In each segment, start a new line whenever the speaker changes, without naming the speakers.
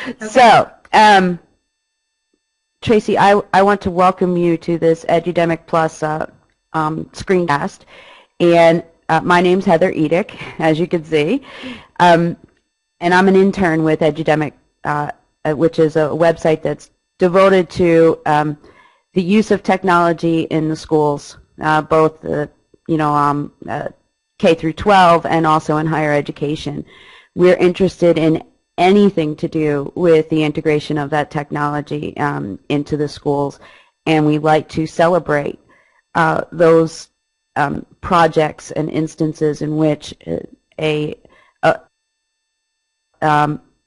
Okay.
So, Traci, I want to welcome you to this Edudemic Plus screencast. And my name's Heather Edick, as you can see. And I'm an intern with Edudemic, which is a website that's devoted to the use of technology in the schools, both K through 12 and also in higher education. We're interested in anything to do with the integration of that technology into the schools, and we like to celebrate those projects and instances in which in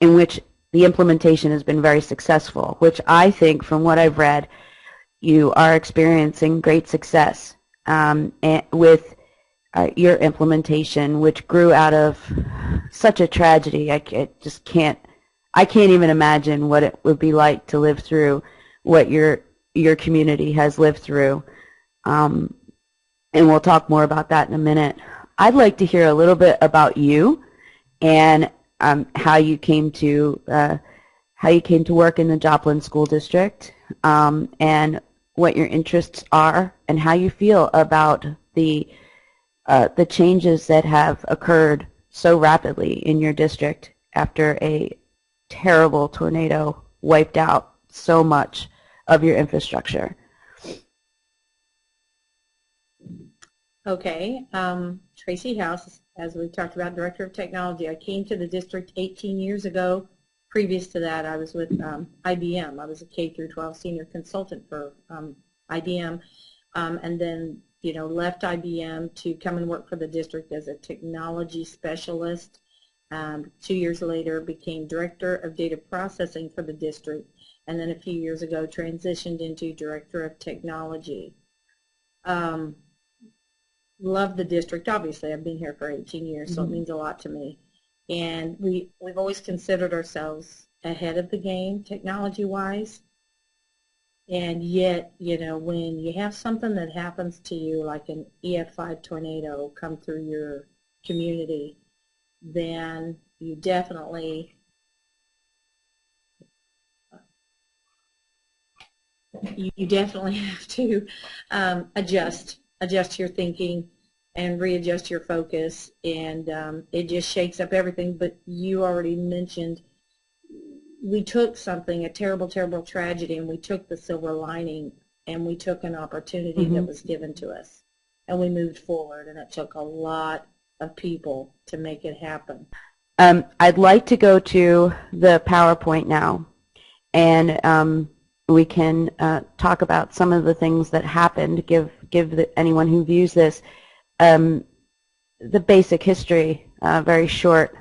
which the implementation has been very successful, which I think, from what I've read, you are experiencing great success with your implementation, which grew out of such a tragedy. I can't even imagine what it would be like to live through what your community has lived through. And we'll talk more about that in a minute. I'd like to hear a little bit about you and how you came to work in the Joplin School District, and what your interests are, and how you feel about the changes that have occurred so rapidly in your district after a terrible tornado wiped out so much of your infrastructure.
Okay, Traci House, as we talked about, Director of Technology. I came to the district 18 years ago. Previous to that, I was with IBM. I was a K through 12 senior consultant for IBM, and then left IBM to come and work for the district as a technology specialist. 2 years later, became Director of Data Processing for the district, and then a few years ago transitioned into Director of Technology. Love the district. Obviously, I've been here for 18 years, so it means a lot to me. And we've always considered ourselves ahead of the game, technology-wise. And yet, when you have something that happens to you, like an EF5 tornado come through your community, then you definitely have to adjust your thinking and readjust your focus, and it just shakes up everything. But you already mentioned we took something, a terrible, terrible tragedy, and we took the silver lining, and we took an opportunity that was given to us, and we moved forward, and it took a lot of people to make it happen.
I'd like to go to the PowerPoint now, and we can talk about some of the things that happened, give anyone who views this the basic history, very short,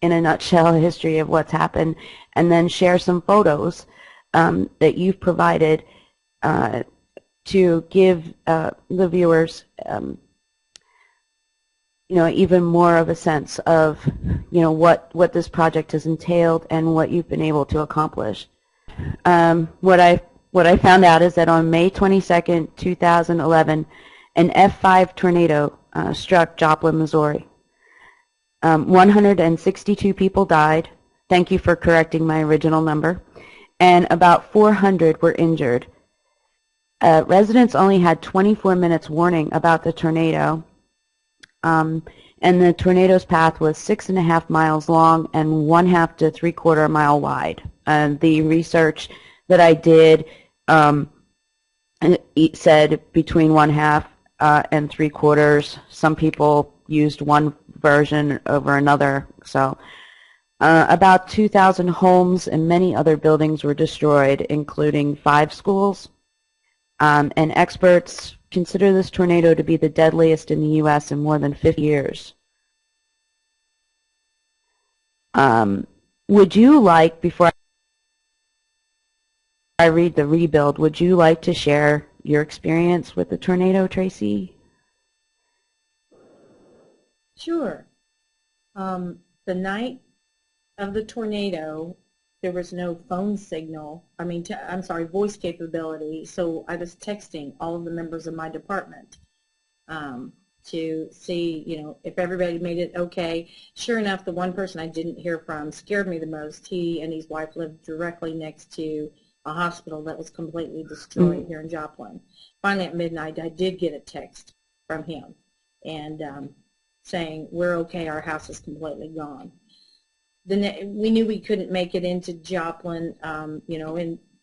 in a nutshell, history of what's happened, and then share some photos that you've provided to give the viewers even more of a sense of what this project has entailed and what you've been able to accomplish. What I found out is that on May 22nd, 2011, an F5 tornado struck Joplin, Missouri. 162 people died. Thank you for correcting my original number. And about 400 were injured. Residents only had 24 minutes warning about the tornado. And the tornado's path was 6.5 miles long and 1/2 to 3/4 mile wide. The research that I did it said between 1/2 and 3/4. Some people used one version over another. So about 2,000 homes and many other buildings were destroyed, including 5 schools. And experts consider this tornado to be the deadliest in the U.S. in more than 50 years. Would you like, before I read the rebuild, would you like to share your experience with the tornado, Traci?
Sure. The night of the tornado, there was no phone signal. Voice capability. So I was texting all of the members of my department. to see, if everybody made it okay. Sure enough, the one person I didn't hear from scared me the most. He and his wife lived directly next to a hospital that was completely destroyed here in Joplin. Finally, at midnight, I did get a text from him and saying, we're okay, our house is completely gone. We knew we couldn't make it into Joplin,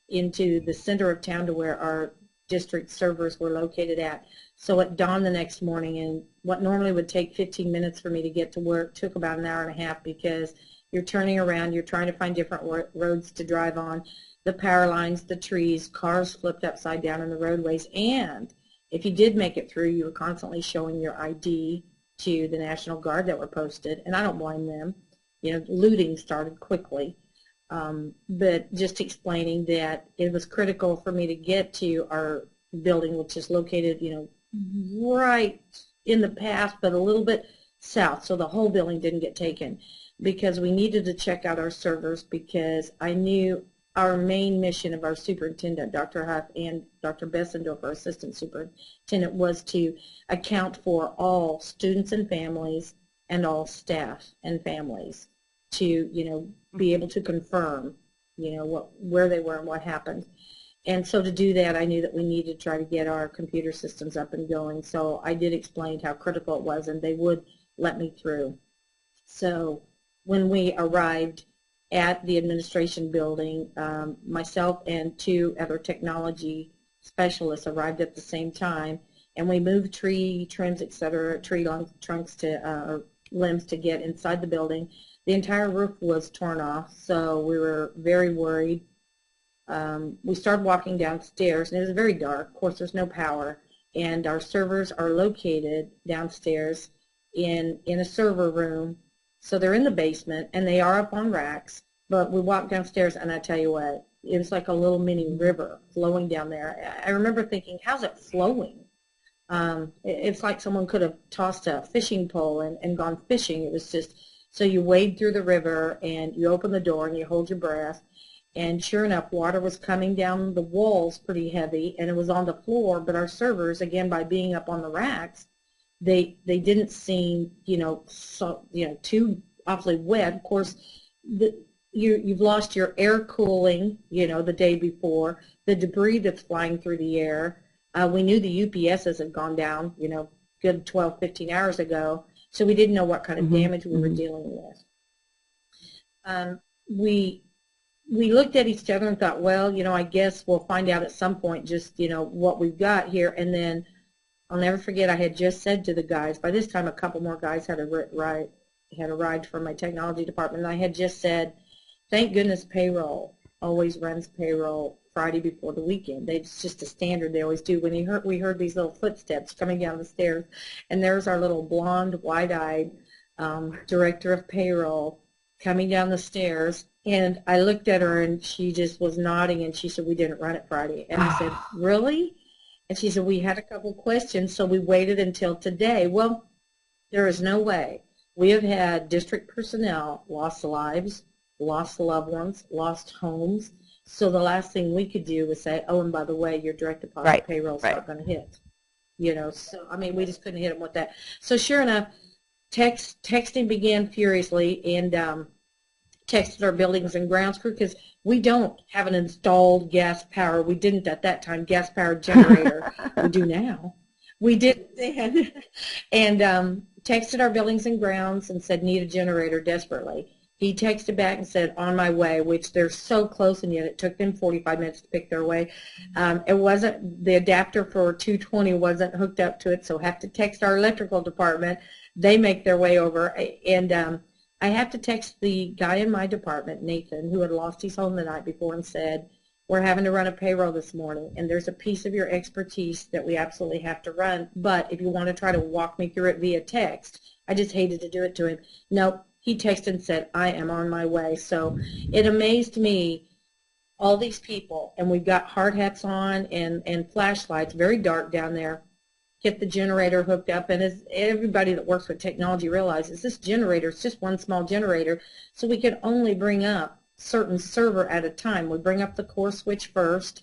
into the center of town to where our district servers were located at. So at dawn the next morning, and what normally would take 15 minutes for me to get to work took about an hour and a half, because you're turning around, you're trying to find different roads to drive on, the power lines, the trees, cars flipped upside down in the roadways, and if you did make it through, you were constantly showing your ID to the National Guard that were posted, and I don't blame them. Looting started quickly, but just explaining that it was critical for me to get to our building, which is located, right in the path, but a little bit south, so the whole building didn't get taken, because we needed to check out our servers, because I knew our main mission of our superintendent, Dr. Huff, and Dr. Bessendorf, our assistant superintendent, was to account for all students and families and all staff and families to, be able to confirm, where they were and what happened. And so to do that, I knew that we needed to try to get our computer systems up and going. So I did explain how critical it was, and they would let me through. So when we arrived at the administration building, myself and two other technology specialists arrived at the same time, and we moved tree trims, etc., tree trunks to or limbs to get inside the building. The entire roof was torn off, so we were very worried. We started walking downstairs, and it was very dark. Of course, there's no power, and our servers are located downstairs in a server room. So they're in the basement, and they are up on racks, but we walked downstairs, and I tell you what, it was like a little mini river flowing down there. I remember thinking, how's it flowing? It's like someone could have tossed a fishing pole and gone fishing. It was just, so you wade through the river, and you open the door, and you hold your breath, and sure enough, water was coming down the walls pretty heavy, and it was on the floor, but our servers, again, by being up on the racks, they didn't seem, too awfully wet. Of course, you've lost your air cooling, the day before, the debris that's flying through the air. We knew the UPSs had gone down, good 12, 15 hours ago, so we didn't know what kind of damage we were dealing with. We looked at each other and thought, well, I guess we'll find out at some point just, what we've got here. And then I'll never forget, I had just said to the guys, by this time a couple more guys had arrived from my technology department, and I had just said, thank goodness payroll always runs payroll Friday before the weekend. It's just a standard they always do. When we heard these little footsteps coming down the stairs, and there's our little blonde, wide-eyed director of payroll coming down the stairs, and I looked at her, and she just was nodding, and she said, we didn't run it Friday. And I said, really? And she said, we had a couple questions, so we waited until today. Well, there is no way. We have had district personnel lost lives, lost loved ones, lost homes. So the last thing we could do was say, oh, and by the way, your direct deposit payroll's not going to hit. So, I mean, we just couldn't hit them with that. So sure enough, texting began furiously, and texted our buildings and grounds crew, because we don't have an installed gas power. We didn't at that time, gas powered generator. We do now. We did then. And texted our buildings and grounds and said, need a generator desperately. He texted back and said, on my way, which they're so close, and yet it took them 45 minutes to pick their way. It wasn't, the adapter for 220 wasn't hooked up to it, so have to text our electrical department. They make their way over, and I have to text the guy in my department, Nathan, who had lost his home the night before, and said, we're having to run a payroll this morning, and there's a piece of your expertise that we absolutely have to run, but if you want to try to walk me through it via text, I just hated to do it to him. Nope. He texted and said, I am on my way. So it amazed me, all these people, and we've got hard hats on and flashlights, very dark down there, get the generator hooked up. And as everybody that works with technology realizes, this generator is just one small generator, so we can only bring up certain server at a time. We bring up the core switch first.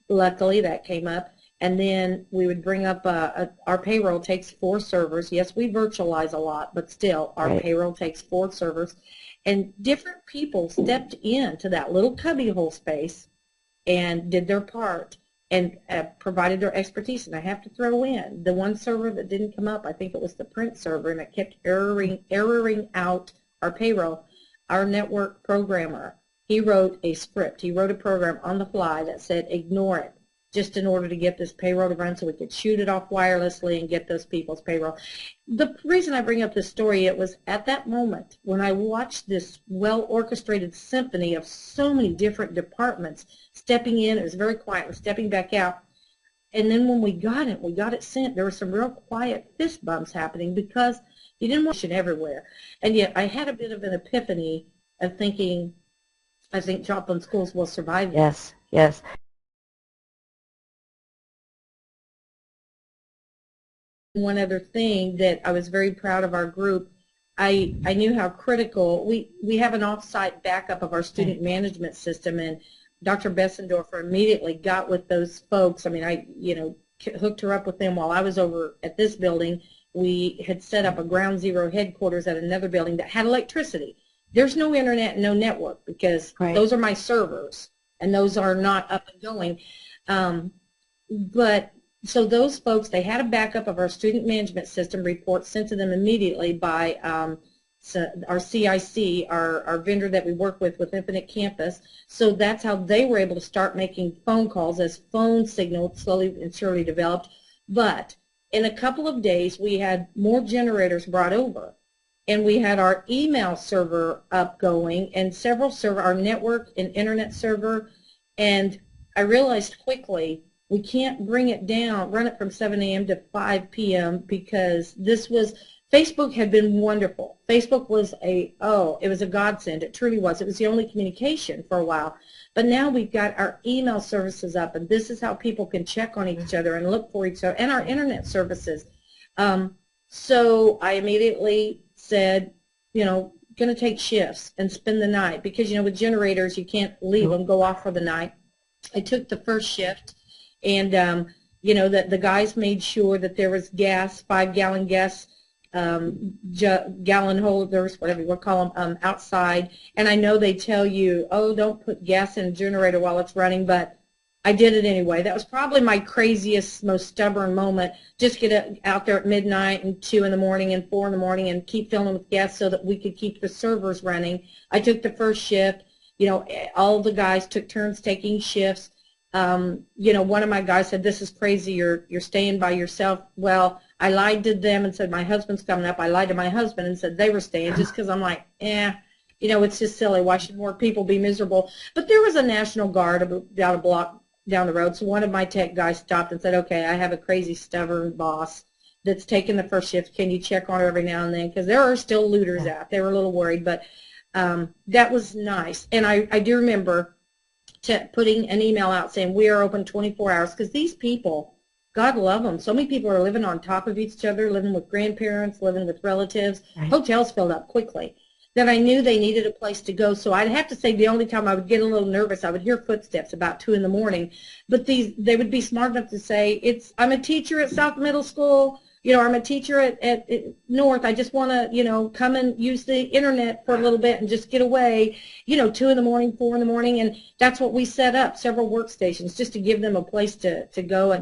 Luckily, that came up. And then we would bring up our payroll takes 4 servers. Yes, we virtualize a lot, but still our
Right.
payroll takes 4 servers. And different people stepped into that little cubbyhole space and did their part and provided their expertise. And I have to throw in the one server that didn't come up, I think it was the print server, and it kept erroring out our payroll. Our network programmer, he wrote a script. He wrote a program on the fly that said ignore it, just in order to get this payroll to run so we could shoot it off wirelessly and get those people's payroll. The reason I bring up this story, it was at that moment when I watched this well-orchestrated symphony of so many different departments stepping in. It was very quiet, stepping back out. And then when we got it sent, there were some real quiet fist bumps happening because you didn't want it everywhere. And yet I had a bit of an epiphany of thinking, I think Joplin schools will survive.
Yes, yes.
One other thing that I was very proud of our group, I knew how critical, we have an off-site backup of our student management system, and Dr. Bessendorfer immediately got with those folks. I mean, I hooked her up with them while I was over at this building. We had set up a ground zero headquarters at another building that had electricity. There's no internet, no network, because those are my servers, and those are not up and going. So those folks, they had a backup of our student management system report sent to them immediately by our CIC, our vendor that we work with Infinite Campus. So that's how they were able to start making phone calls as phone signal slowly and surely developed. But in a couple of days, we had more generators brought over. And we had our email server up going and several our network and internet server. And I realized quickly, we can't bring it down, run it from 7 a.m. to 5 p.m. because Facebook had been wonderful. Facebook was it was a godsend. It truly was. It was the only communication for a while. But now we've got our email services up, and this is how people can check on each other and look for each other, and our internet services. So I immediately said, going to take shifts and spend the night because, with generators, you can't leave them, go off for the night. I took the first shift. And, that the guys made sure that there was gas, 5-gallon gas, gallon holders, whatever you want to call them, outside. And I know they tell you, oh, don't put gas in a generator while it's running, but I did it anyway. That was probably my craziest, most stubborn moment. Just get out there at midnight and 2 in the morning and 4 in the morning and keep filling with gas so that we could keep the servers running. I took the first shift. All the guys took turns taking shifts. One of my guys said, this is crazy, you're staying by yourself. Well, I lied to them and said, my husband's coming up. I lied to my husband and said they were staying just because I'm like, it's just silly. Why should more people be miserable? But there was a National Guard about a block down the road, so one of my tech guys stopped and said, okay, I have a crazy, stubborn boss that's taking the first shift. Can you check on her every now and then? Because there are still looters out. They were a little worried, but that was nice. And I do remember putting an email out saying we are open 24 hours because these people, God love them, so many people are living on top of each other, living with grandparents, living with relatives. Hotels filled up quickly. That I knew they needed a place to go, so I'd have to say the only time I would get a little nervous, I would hear footsteps about 2 in the morning, but they would be smart enough to say, I'm a teacher at South Middle School, I'm a teacher at North. I just want to, come and use the internet for a little bit and just get away, 2 in the morning, 4 in the morning. And that's what we set up, several workstations, just to give them a place to go. And